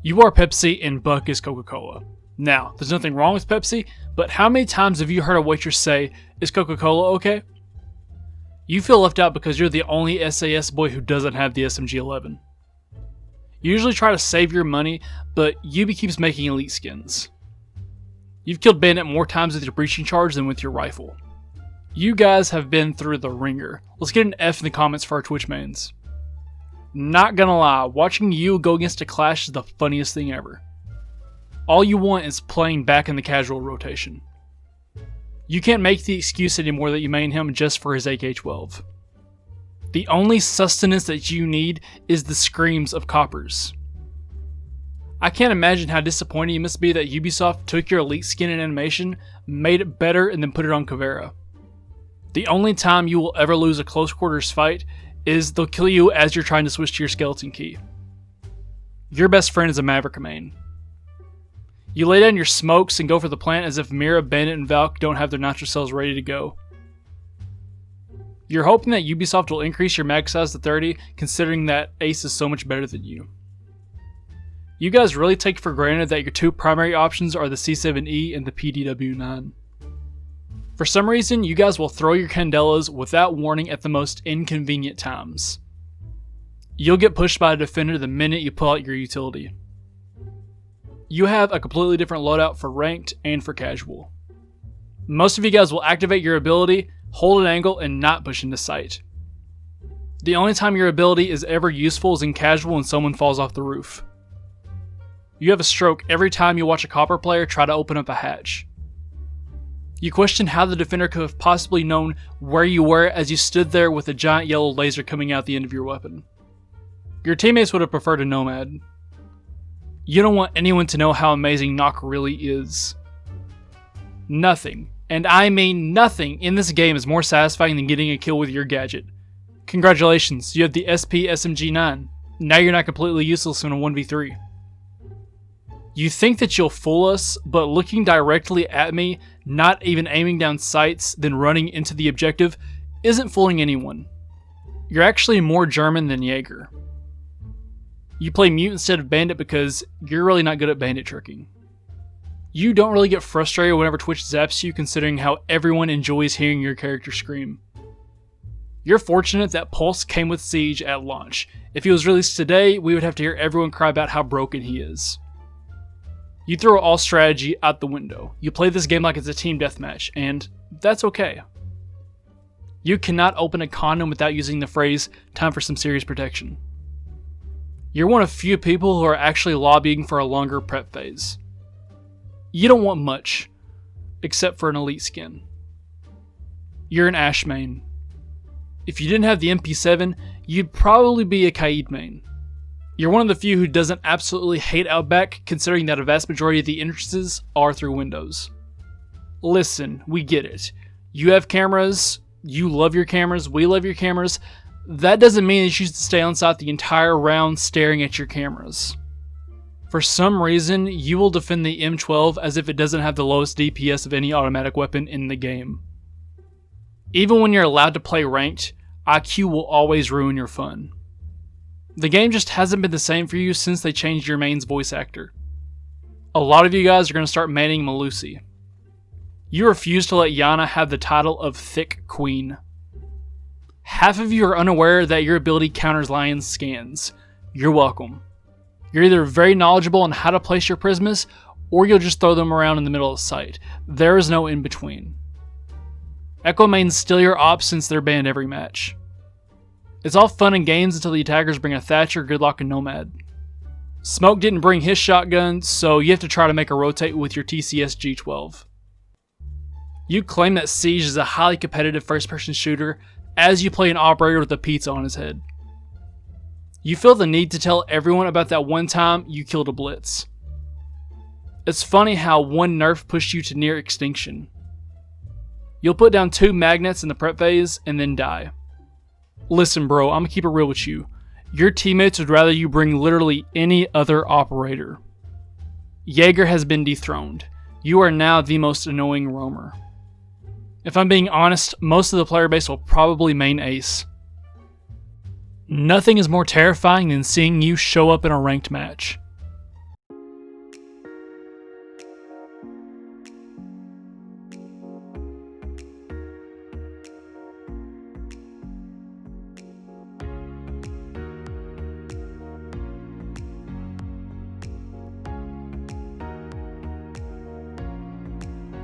You are Pepsi and Buck is Coca-Cola. Now, there's nothing wrong with Pepsi, but how many times have you heard a waitress say, "Is Coca-Cola okay?" You feel left out because you're the only SAS boy who doesn't have the SMG-11. You usually try to save your money, but Yubi keeps making elite skins. You've killed Bandit more times with your breaching charge than with your rifle. You guys have been through the ringer. Let's get an F in the comments for our Twitch mains. Not gonna lie, watching you go against a Clash is the funniest thing ever. All you want is playing back in the casual rotation. You can't make the excuse anymore that you main him just for his AK-12. The only sustenance that you need is the screams of coppers. I can't imagine how disappointing it must be that Ubisoft took your elite skin and animation, made it better, and then put it on Caveira. The only time you will ever lose a close quarters fight is they'll kill you as you're trying to switch to your skeleton key. Your best friend is a Maverick main. You lay down your smokes and go for the plant as if Mira, Bandit, and Valk don't have their nitro cells ready to go. You're hoping that Ubisoft will increase your mag size to 30, considering that Ace is so much better than you. You guys really take for granted that your two primary options are the C7E and the PDW-9. For some reason, you guys will throw your Candelas without warning at the most inconvenient times. You'll get pushed by a defender the minute you pull out your utility. You have a completely different loadout for ranked and for casual. Most of you guys will activate your ability, hold an angle, and not push into sight. The only time your ability is ever useful is in casual when someone falls off the roof. You have a stroke every time you watch a copper player try to open up a hatch. You question how the defender could have possibly known where you were as you stood there with a giant yellow laser coming out the end of your weapon. Your teammates would have preferred a Nomad. You don't want anyone to know how amazing Knock really is. Nothing, and I mean nothing, in this game is more satisfying than getting a kill with your gadget. Congratulations, you have the SP SMG-9. Now you're not completely useless in a 1v3. You think that you'll fool us, but looking directly at me, not even aiming down sights, then running into the objective, isn't fooling anyone. You're actually more German than Jaeger. You play Mute instead of Bandit because you're really not good at bandit tricking. You don't really get frustrated whenever Twitch zaps you, considering how everyone enjoys hearing your character scream. You're fortunate that Pulse came with Siege at launch. If he was released today, we would have to hear everyone cry about how broken he is. You throw all strategy out the window. You play this game like it's a team deathmatch, and that's okay. You cannot open a condom without using the phrase, "time for some serious protection." You're one of few people who are actually lobbying for a longer prep phase. You don't want much, except for an elite skin. You're an Ash main. If you didn't have the MP7, you'd probably be a Kaid main. You're one of the few who doesn't absolutely hate Outback, considering that a vast majority of the entrances are through windows. Listen, we get it. You have cameras, you love your cameras, we love your cameras. That doesn't mean that you should stay on site the entire round staring at your cameras. For some reason, you will defend the M12 as if it doesn't have the lowest DPS of any automatic weapon in the game. Even when you're allowed to play ranked, IQ will always ruin your fun. The game just hasn't been the same for you since they changed your main's voice actor. A lot of you guys are going to start manning Malusi. You refuse to let Yana have the title of Thick Queen. Half of you are unaware that your ability counters Lion's scans. You're welcome. You're either very knowledgeable on how to place your prismas, or you'll just throw them around in the middle of the site. There is no in between. Echo main's still your op since they're banned every match. It's all fun and games until the attackers bring a Thatcher, Gridlock, and Nomad. Smoke didn't bring his shotgun, so you have to try to make a rotate with your TCS G12. You claim that Siege is a highly competitive first-person shooter as you play an operator with a pizza on his head. You feel the need to tell everyone about that one time you killed a Blitz. It's funny how one nerf pushed you to near extinction. You'll put down 2 magnets in the prep phase and then die. Listen bro, I'm gonna keep it real with you. Your teammates would rather you bring literally any other operator. Jaeger has been dethroned. You are now the most annoying roamer. If I'm being honest, most of the player base will probably main Ace. Nothing is more terrifying than seeing you show up in a ranked match.